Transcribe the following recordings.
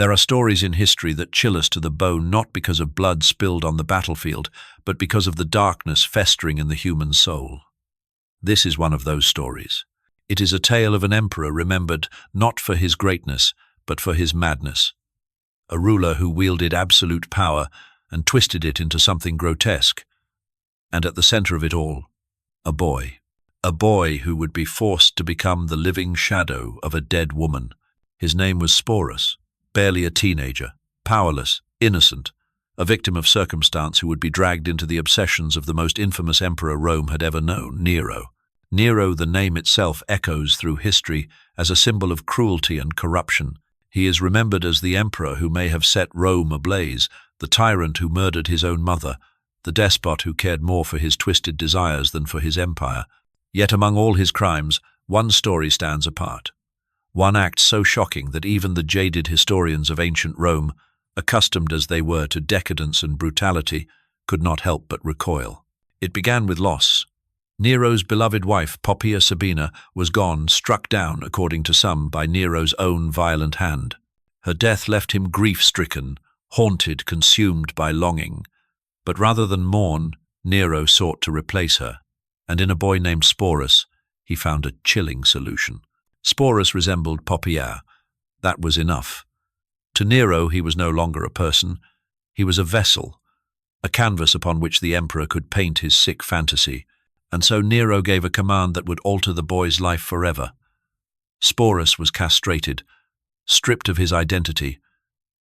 There are stories in history that chill us to the bone not because of blood spilled on the battlefield, but because of the darkness festering in the human soul. This is one of those stories. It is a tale of an emperor remembered not for his greatness, but for his madness. A ruler who wielded absolute power and twisted it into something grotesque. And at the center of it all, a boy. A boy who would be forced to become the living shadow of a dead woman. His name was Sporus, barely a teenager, powerless, innocent, a victim of circumstance who would be dragged into the obsessions of the most infamous emperor Rome had ever known, Nero. Nero, the name itself, echoes through history as a symbol of cruelty and corruption. He is remembered as the emperor who may have set Rome ablaze, the tyrant who murdered his own mother, the despot who cared more for his twisted desires than for his empire. Yet among all his crimes, one story stands apart. One act so shocking that even the jaded historians of ancient Rome, accustomed as they were to decadence and brutality, could not help but recoil. It began with loss. Nero's beloved wife, Poppaea Sabina, was gone, struck down, according to some, by Nero's own violent hand. Her death left him grief-stricken, haunted, consumed by longing. But rather than mourn, Nero sought to replace her, and in a boy named Sporus, he found a chilling solution. Sporus resembled Poppaea. That was enough. To Nero, he was no longer a person. He was a vessel, a canvas upon which the emperor could paint his sick fantasy. And so Nero gave a command that would alter the boy's life forever. Sporus was castrated, stripped of his identity,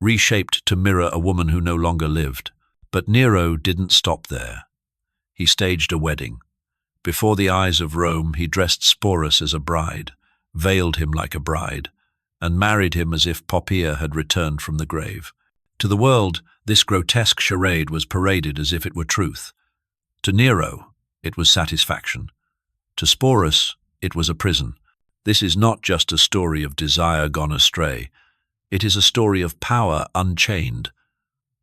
reshaped to mirror a woman who no longer lived. But Nero didn't stop there. He staged a wedding. Before the eyes of Rome, he dressed Sporus as a bride, veiled him like a bride, and married him as if Poppaea had returned from the grave. To the world, this grotesque charade was paraded as if it were truth. To Nero, it was satisfaction. To Sporus, it was a prison. This is not just a story of desire gone astray. It is a story of power unchained,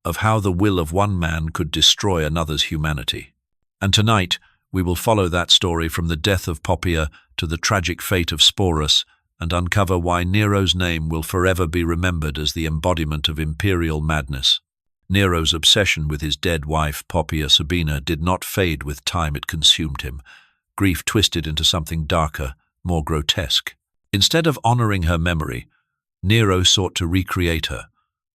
of how the will of one man could destroy another's humanity. And tonight, we will follow that story from the death of Poppaea to the tragic fate of Sporus and uncover why Nero's name will forever be remembered as the embodiment of imperial madness. Nero's obsession with his dead wife, Poppaea Sabina, did not fade with time. It consumed him. Grief twisted into something darker, more grotesque. Instead of honoring her memory, Nero sought to recreate her,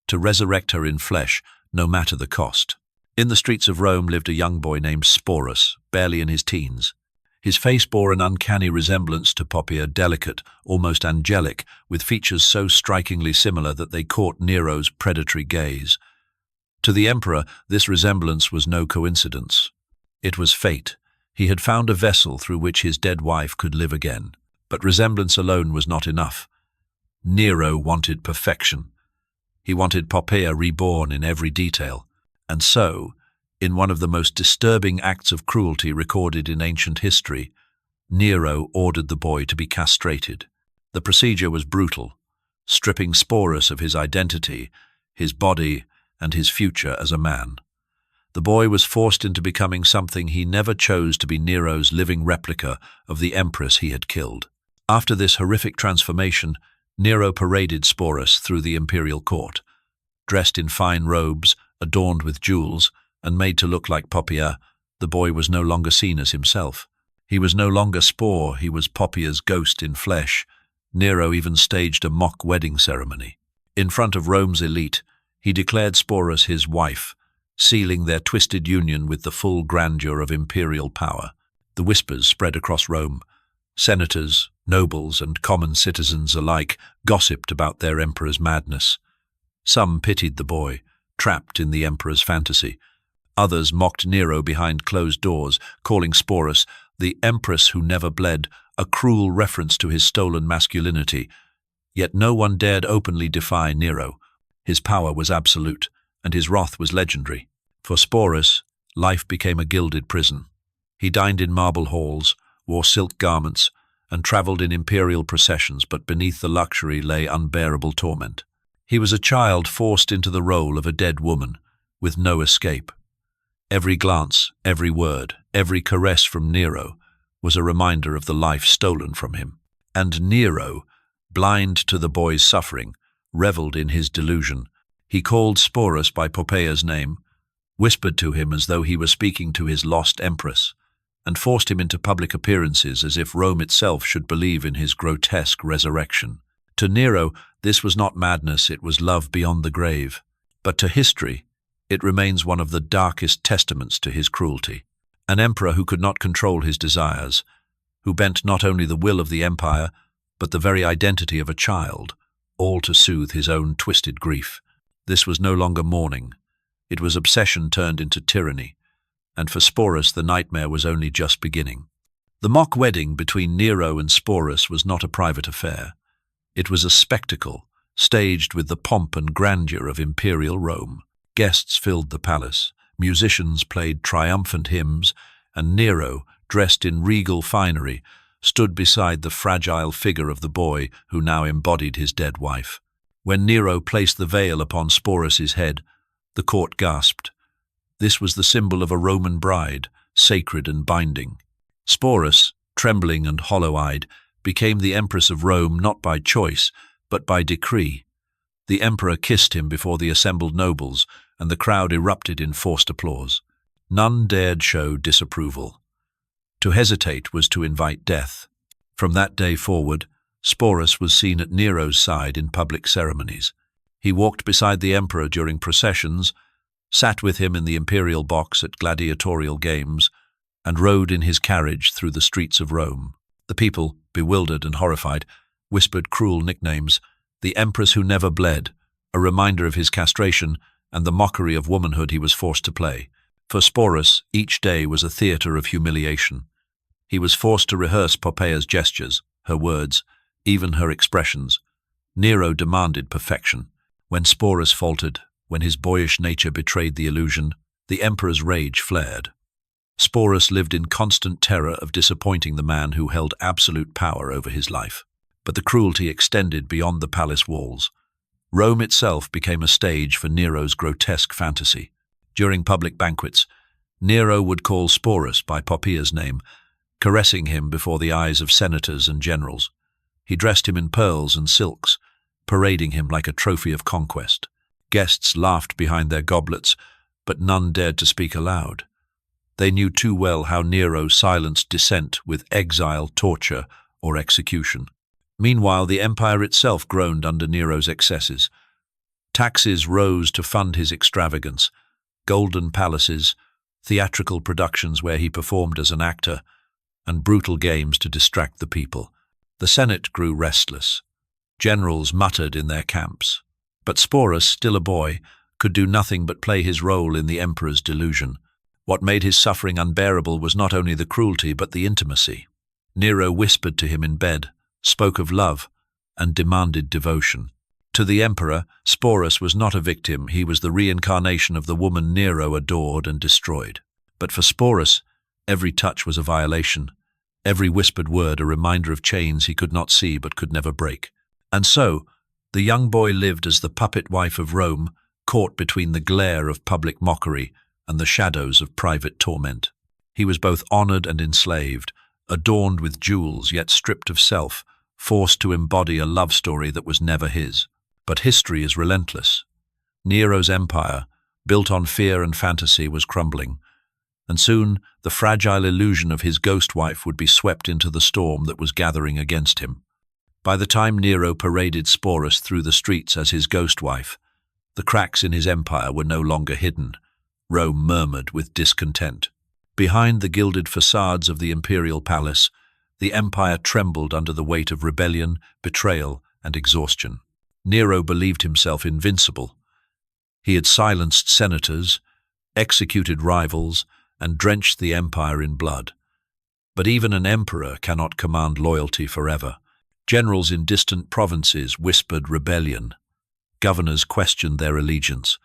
to resurrect her in flesh, no matter the cost. In the streets of Rome lived a young boy named Sporus, barely in his teens. His face bore an uncanny resemblance to Poppaea, delicate, almost angelic, with features so strikingly similar that they caught Nero's predatory gaze. To the emperor, this resemblance was no coincidence. It was fate. He had found a vessel through which his dead wife could live again. But resemblance alone was not enough. Nero wanted perfection. He wanted Poppaea reborn in every detail. And so, in one of the most disturbing acts of cruelty recorded in ancient history, Nero ordered the boy to be castrated. The procedure was brutal, stripping Sporus of his identity, his body, and his future as a man. The boy was forced into becoming something he never chose to be: Nero's living replica of the empress he had killed. After this horrific transformation, Nero paraded Sporus through the imperial court. Dressed in fine robes, adorned with jewels, and made to look like Poppaea, the boy was no longer seen as himself. He was no longer Spore, he was Poppaea's ghost in flesh. Nero even staged a mock wedding ceremony. In front of Rome's elite, he declared Sporus his wife, sealing their twisted union with the full grandeur of imperial power. The whispers spread across Rome. Senators, nobles, and common citizens alike gossiped about their emperor's madness. Some pitied the boy, trapped in the emperor's fantasy. Others mocked Nero behind closed doors, calling Sporus the empress who never bled, a cruel reference to his stolen masculinity. Yet no one dared openly defy Nero. His power was absolute, and his wrath was legendary. For Sporus, life became a gilded prison. He dined in marble halls, wore silk garments, and traveled in imperial processions, but beneath the luxury lay unbearable torment. He was a child forced into the role of a dead woman, with no escape. Every glance, every word, every caress from Nero was a reminder of the life stolen from him. And Nero, blind to the boy's suffering, reveled in his delusion. He called Sporus by Poppaea's name, whispered to him as though he were speaking to his lost empress, and forced him into public appearances as if Rome itself should believe in his grotesque resurrection. To Nero, this was not madness, it was love beyond the grave. But to history, it remains one of the darkest testaments to his cruelty. An emperor who could not control his desires, who bent not only the will of the empire, but the very identity of a child, all to soothe his own twisted grief. This was no longer mourning. It was obsession turned into tyranny, and for Sporus the nightmare was only just beginning. The mock wedding between Nero and Sporus was not a private affair. It was a spectacle, staged with the pomp and grandeur of imperial Rome. Guests filled the palace, musicians played triumphant hymns, and Nero, dressed in regal finery, stood beside the fragile figure of the boy who now embodied his dead wife. When Nero placed the veil upon Sporus's head, the court gasped. This was the symbol of a Roman bride, sacred and binding. Sporus, trembling and hollow-eyed, became the Empress of Rome not by choice, but by decree. The emperor kissed him before the assembled nobles, and the crowd erupted in forced applause. None dared show disapproval. To hesitate was to invite death. From that day forward, Sporus was seen at Nero's side in public ceremonies. He walked beside the emperor during processions, sat with him in the imperial box at gladiatorial games, and rode in his carriage through the streets of Rome. The people, bewildered and horrified, whispered cruel nicknames: the empress who never bled, a reminder of his castration and the mockery of womanhood he was forced to play. For Sporus, each day was a theatre of humiliation. He was forced to rehearse Poppaea's gestures, her words, even her expressions. Nero demanded perfection. When Sporus faltered, when his boyish nature betrayed the illusion, the emperor's rage flared. Sporus lived in constant terror of disappointing the man who held absolute power over his life. But the cruelty extended beyond the palace walls. Rome itself became a stage for Nero's grotesque fantasy. During public banquets, Nero would call Sporus by Poppaea's name, caressing him before the eyes of senators and generals. He dressed him in pearls and silks, parading him like a trophy of conquest. Guests laughed behind their goblets, but none dared to speak aloud. They knew too well how Nero silenced dissent with exile, torture, or execution. Meanwhile, the empire itself groaned under Nero's excesses. Taxes rose to fund his extravagance, golden palaces, theatrical productions where he performed as an actor, and brutal games to distract the people. The Senate grew restless. Generals muttered in their camps. But Sporus, still a boy, could do nothing but play his role in the emperor's delusion. What made his suffering unbearable was not only the cruelty but the intimacy. Nero whispered to him in bed, spoke of love, and demanded devotion. To the emperor, Sporus was not a victim, he was the reincarnation of the woman Nero adored and destroyed. But for Sporus, every touch was a violation, every whispered word a reminder of chains he could not see but could never break. And so, the young boy lived as the puppet wife of Rome, caught between the glare of public mockery and the shadows of private torment. He was both honored and enslaved, adorned with jewels yet stripped of self, forced to embody a love story that was never his. But history is relentless. Nero's empire, built on fear and fantasy, was crumbling, and soon the fragile illusion of his ghost wife would be swept into the storm that was gathering against him. By the time Nero paraded Sporus through the streets as his ghost wife, the cracks in his empire were no longer hidden. Rome murmured with discontent. Behind the gilded facades of the imperial palace, the empire trembled under the weight of rebellion, betrayal, and exhaustion. Nero believed himself invincible. He had silenced senators, executed rivals, and drenched the empire in blood. But even an emperor cannot command loyalty forever. Generals in distant provinces whispered rebellion. Governors questioned their allegiance.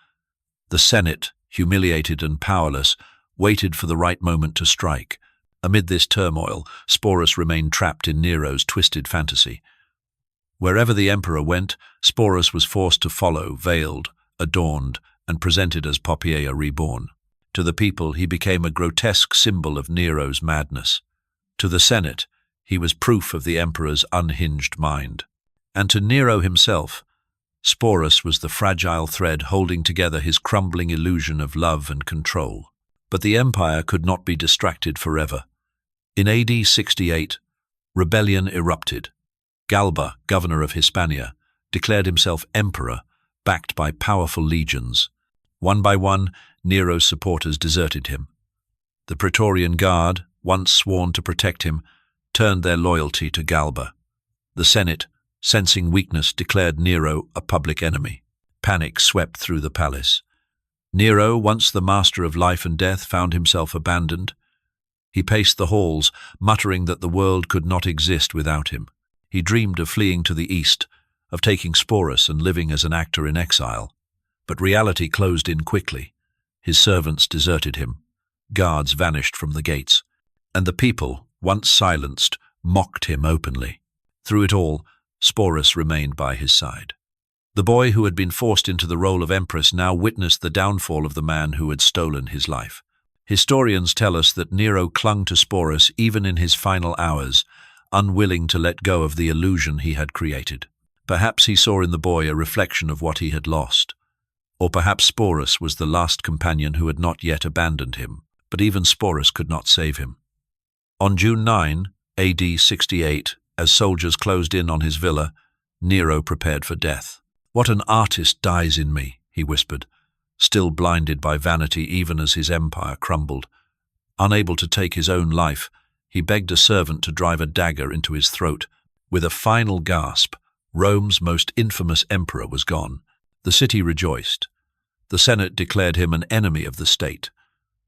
The Senate, humiliated and powerless, waited for the right moment to strike. Amid this turmoil, Sporus remained trapped in Nero's twisted fantasy. Wherever the emperor went, Sporus was forced to follow, veiled, adorned, and presented as Poppaea reborn. To the people, he became a grotesque symbol of Nero's madness. To the Senate, he was proof of the emperor's unhinged mind. And to Nero himself, Sporus was the fragile thread holding together his crumbling illusion of love and control. But the empire could not be distracted forever. In AD 68, rebellion erupted. Galba, governor of Hispania, declared himself emperor, backed by powerful legions. One by one, Nero's supporters deserted him. The Praetorian Guard, once sworn to protect him, turned their loyalty to Galba. The Senate, sensing weakness, declared Nero a public enemy. Panic swept through the palace. Nero, once the master of life and death, found himself abandoned. He paced the halls, muttering that the world could not exist without him. He dreamed of fleeing to the east, of taking Sporus and living as an actor in exile. But reality closed in quickly. His servants deserted him. Guards vanished from the gates. And the people, once silenced, mocked him openly. Through it all, Sporus remained by his side. The boy who had been forced into the role of empress now witnessed the downfall of the man who had stolen his life. Historians tell us that Nero clung to Sporus even in his final hours, unwilling to let go of the illusion he had created. Perhaps he saw in the boy a reflection of what he had lost. Or perhaps Sporus was the last companion who had not yet abandoned him, but even Sporus could not save him. On June 9, AD 68, as soldiers closed in on his villa, Nero prepared for death. "What an artist dies in me," he whispered, still blinded by vanity even as his empire crumbled. Unable to take his own life, he begged a servant to drive a dagger into his throat. With a final gasp, Rome's most infamous emperor was gone. The city rejoiced. The Senate declared him an enemy of the state.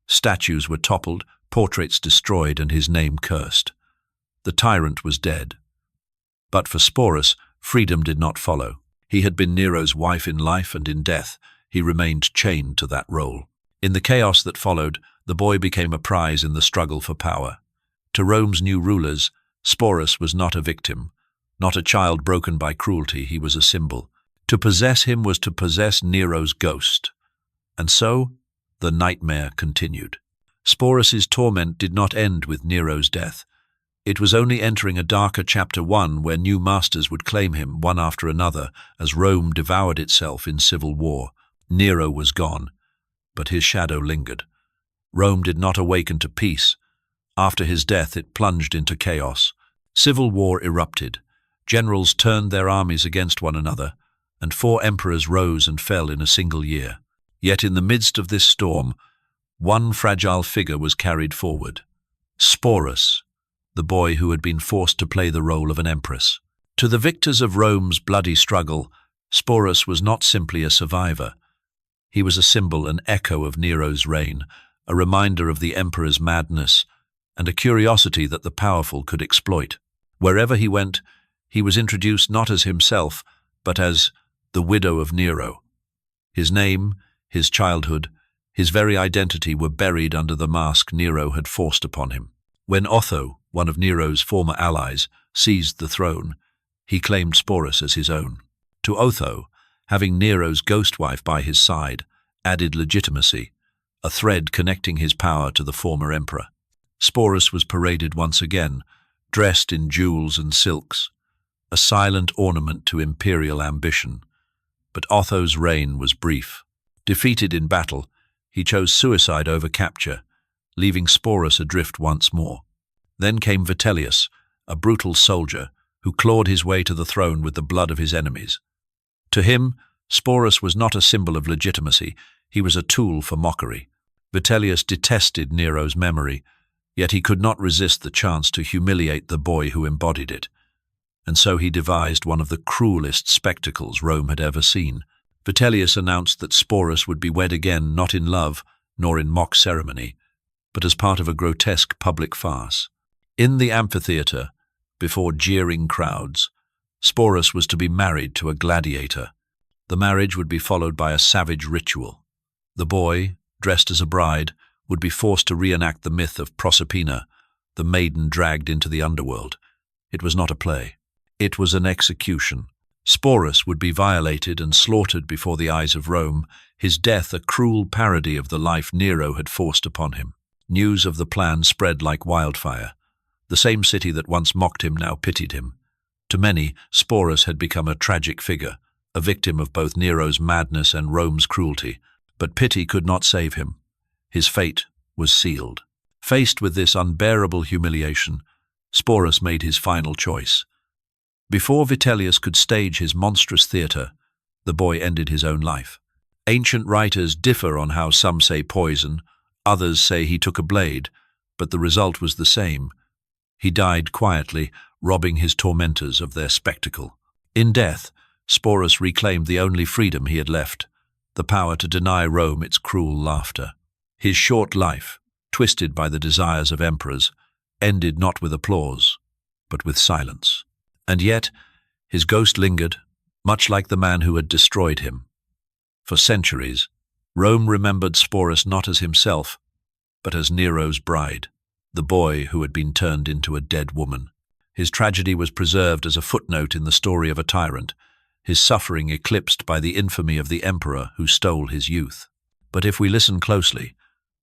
Statues were toppled, portraits destroyed, and his name cursed. The tyrant was dead. But for Sporus, freedom did not follow. He had been Nero's wife in life, and in death he remained chained to that role. In the chaos that followed, the boy became a prize in the struggle for power. To Rome's new rulers, Sporus was not a victim, not a child broken by cruelty. He was a symbol. To possess him was to possess Nero's ghost. And so, the nightmare continued. Sporus's torment did not end with Nero's death. It was only entering a darker chapter 1 where new masters would claim him one after another as Rome devoured itself in civil war. Nero was gone, but his shadow lingered. Rome did not awaken to peace. After his death, it plunged into chaos. Civil war erupted. Generals turned their armies against one another, and 4 emperors rose and fell in a single year. Yet in the midst of this storm, one fragile figure was carried forward. Sporus, the boy who had been forced to play the role of an empress. To the victors of Rome's bloody struggle, Sporus was not simply a survivor. He was a symbol, an echo of Nero's reign, a reminder of the emperor's madness, and a curiosity that the powerful could exploit. Wherever he went, he was introduced not as himself, but as the widow of Nero. His name, his childhood, his very identity were buried under the mask Nero had forced upon him. When Otho, one of Nero's former allies, seized the throne, he claimed Sporus as his own. To Otho, having Nero's ghost wife by his side added legitimacy, a thread connecting his power to the former emperor. Sporus was paraded once again, dressed in jewels and silks, a silent ornament to imperial ambition. But Otho's reign was brief. Defeated in battle, he chose suicide over capture, leaving Sporus adrift once more. Then came Vitellius, a brutal soldier who clawed his way to the throne with the blood of his enemies. To him, Sporus was not a symbol of legitimacy, he was a tool for mockery. Vitellius detested Nero's memory, yet he could not resist the chance to humiliate the boy who embodied it. And so he devised one of the cruelest spectacles Rome had ever seen. Vitellius announced that Sporus would be wed again not in love, nor in mock ceremony, but as part of a grotesque public farce. In the amphitheater, before jeering crowds, Sporus was to be married to a gladiator. The marriage would be followed by a savage ritual. The boy, dressed as a bride, would be forced to reenact the myth of Proserpina, the maiden dragged into the underworld. It was not a play. It was an execution. Sporus would be violated and slaughtered before the eyes of Rome, his death a cruel parody of the life Nero had forced upon him. News of the plan spread like wildfire. The same city that once mocked him now pitied him. To many, Sporus had become a tragic figure, a victim of both Nero's madness and Rome's cruelty. But pity could not save him. His fate was sealed. Faced with this unbearable humiliation, Sporus made his final choice. Before Vitellius could stage his monstrous theatre, the boy ended his own life. Ancient writers differ on how some say poison, others say he took a blade, but the result was the same. He died quietly, robbing his tormentors of their spectacle. In death, Sporus reclaimed the only freedom he had left, the power to deny Rome its cruel laughter. His short life, twisted by the desires of emperors, ended not with applause, but with silence. And yet, his ghost lingered, much like the man who had destroyed him. For centuries, Rome remembered Sporus not as himself, but as Nero's bride, the boy who had been turned into a dead woman. His tragedy was preserved as a footnote in the story of a tyrant, his suffering eclipsed by the infamy of the emperor who stole his youth. But if we listen closely,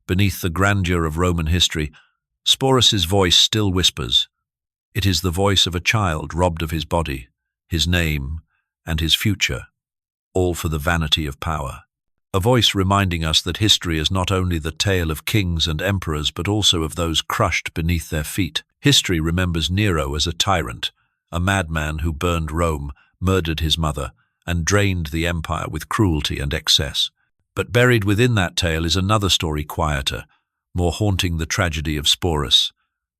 beneath the grandeur of Roman history, Sporus's voice still whispers. It is the voice of a child robbed of his body, his name, and his future, all for the vanity of power. A voice reminding us that history is not only the tale of kings and emperors, but also of those crushed beneath their feet. History remembers Nero as a tyrant, a madman who burned Rome, murdered his mother, and drained the empire with cruelty and excess. But buried within that tale is another story quieter, more haunting, the tragedy of Sporus,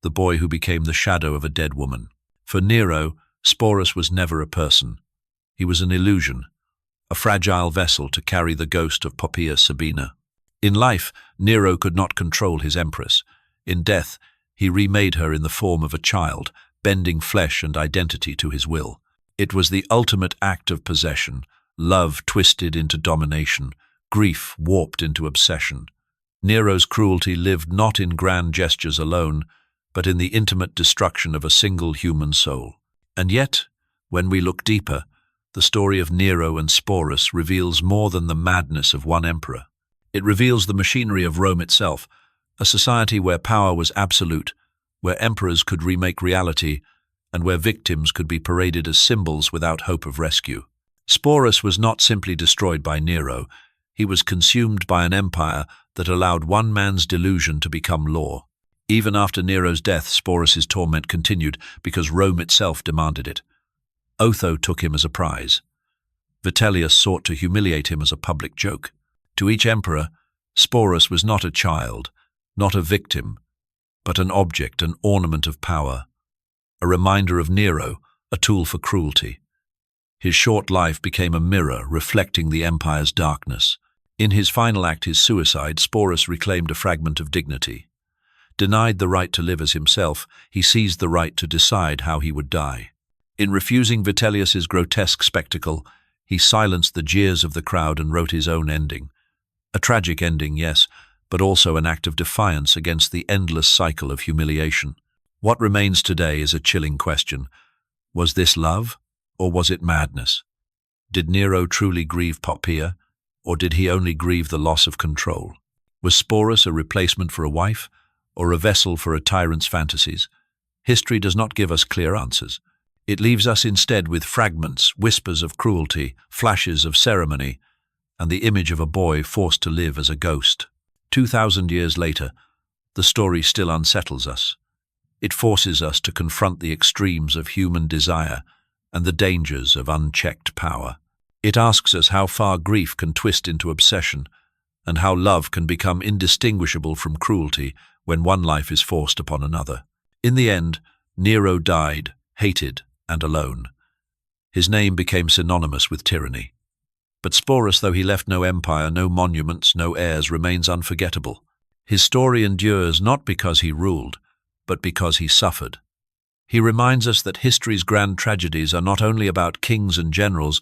the boy who became the shadow of a dead woman. For Nero, Sporus was never a person. He was an illusion, a fragile vessel to carry the ghost of Poppaea Sabina. In life, Nero could not control his empress. In death, he remade her in the form of a child, bending flesh and identity to his will. It was the ultimate act of possession, love twisted into domination, grief warped into obsession. Nero's cruelty lived not in grand gestures alone, but in the intimate destruction of a single human soul. And yet, when we look deeper, the story of Nero and Sporus reveals more than the madness of one emperor. It reveals the machinery of Rome itself, a society where power was absolute, where emperors could remake reality, and where victims could be paraded as symbols without hope of rescue. Sporus was not simply destroyed by Nero, he was consumed by an empire that allowed one man's delusion to become law. Even after Nero's death, Sporus's torment continued because Rome itself demanded it. Otho took him as a prize. Vitellius sought to humiliate him as a public joke. To each emperor, Sporus was not a child, not a victim, but an object, an ornament of power, a reminder of Nero, a tool for cruelty. His short life became a mirror reflecting the empire's darkness. In his final act, his suicide, Sporus reclaimed a fragment of dignity. Denied the right to live as himself, he seized the right to decide how he would die. In refusing Vitellius's grotesque spectacle, he silenced the jeers of the crowd and wrote his own ending. A tragic ending, yes, but also an act of defiance against the endless cycle of humiliation. What remains today is a chilling question. Was this love, or was it madness? Did Nero truly grieve Poppaea, or did he only grieve the loss of control? Was Sporus a replacement for a wife, or a vessel for a tyrant's fantasies? History does not give us clear answers. It leaves us instead with fragments, whispers of cruelty, flashes of ceremony, and the image of a boy forced to live as a ghost. 2,000 years later, the story still unsettles us. It forces us to confront the extremes of human desire and the dangers of unchecked power. It asks us how far grief can twist into obsession, and how love can become indistinguishable from cruelty when one life is forced upon another. In the end, Nero died, hated and alone. His name became synonymous with tyranny. But Sporus, though he left no empire, no monuments, no heirs, remains unforgettable. His story endures not because he ruled, but because he suffered. He reminds us that history's grand tragedies are not only about kings and generals,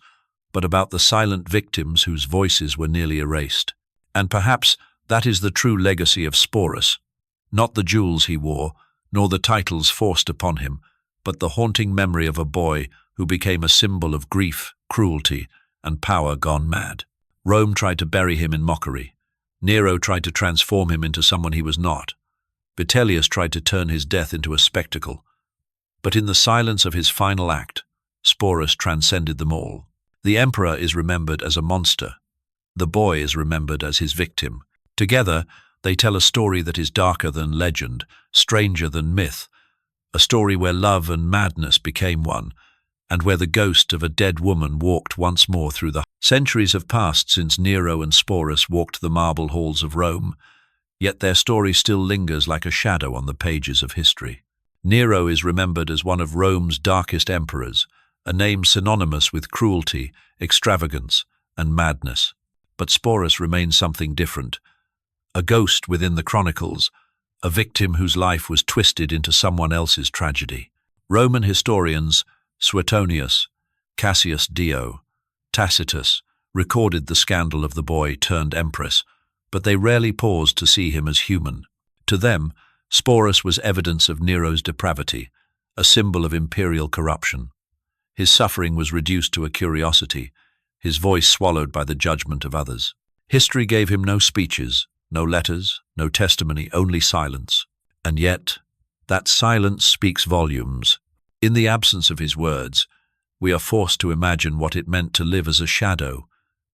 but about the silent victims whose voices were nearly erased. And perhaps that is the true legacy of Sporus, not the jewels he wore, nor the titles forced upon him, but the haunting memory of a boy who became a symbol of grief, cruelty, and power gone mad. Rome tried to bury him in mockery. Nero tried to transform him into someone he was not. Vitellius tried to turn his death into a spectacle. But in the silence of his final act, Sporus transcended them all. The emperor is remembered as a monster. The boy is remembered as his victim. Together, they tell a story that is darker than legend, stranger than myth, a story where love and madness became one, and where the ghost of a dead woman walked once more through the... Centuries have passed since Nero and Sporus walked the marble halls of Rome, yet their story still lingers like a shadow on the pages of history. Nero is remembered as one of Rome's darkest emperors, a name synonymous with cruelty, extravagance, and madness. But Sporus remains something different, a ghost within the chronicles, a victim whose life was twisted into someone else's tragedy. Roman historians, Suetonius, Cassius Dio, Tacitus, recorded the scandal of the boy turned empress, but they rarely paused to see him as human. To them, Sporus was evidence of Nero's depravity, a symbol of imperial corruption. His suffering was reduced to a curiosity, his voice swallowed by the judgment of others. History gave him no speeches, no letters, no testimony, only silence. And yet, that silence speaks volumes. In the absence of his words, we are forced to imagine what it meant to live as a shadow,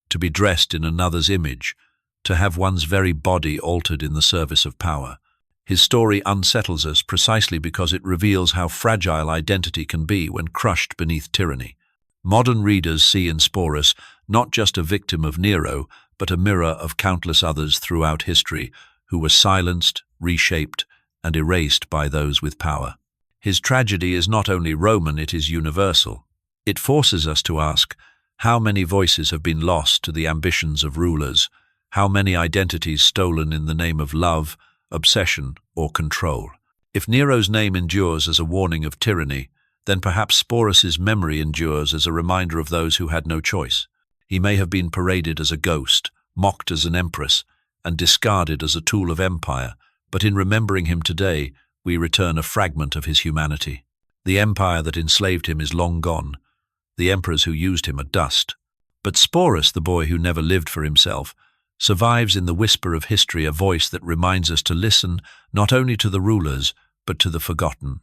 to be dressed in another's image, to have one's very body altered in the service of power. His story unsettles us precisely because it reveals how fragile identity can be when crushed beneath tyranny. Modern readers see in Sporus not just a victim of Nero, but a mirror of countless others throughout history who were silenced, reshaped, and erased by those with power. His tragedy is not only Roman, it is universal. It forces us to ask, how many voices have been lost to the ambitions of rulers? How many identities stolen in the name of love, obsession, or control? If Nero's name endures as a warning of tyranny, then perhaps Sporus's memory endures as a reminder of those who had no choice. He may have been paraded as a ghost, mocked as an empress, and discarded as a tool of empire, but in remembering him today, we return a fragment of his humanity. The empire that enslaved him is long gone. The emperors who used him are dust. But Sporus, the boy who never lived for himself, survives in the whisper of history, a voice that reminds us to listen not only to the rulers, but to the forgotten.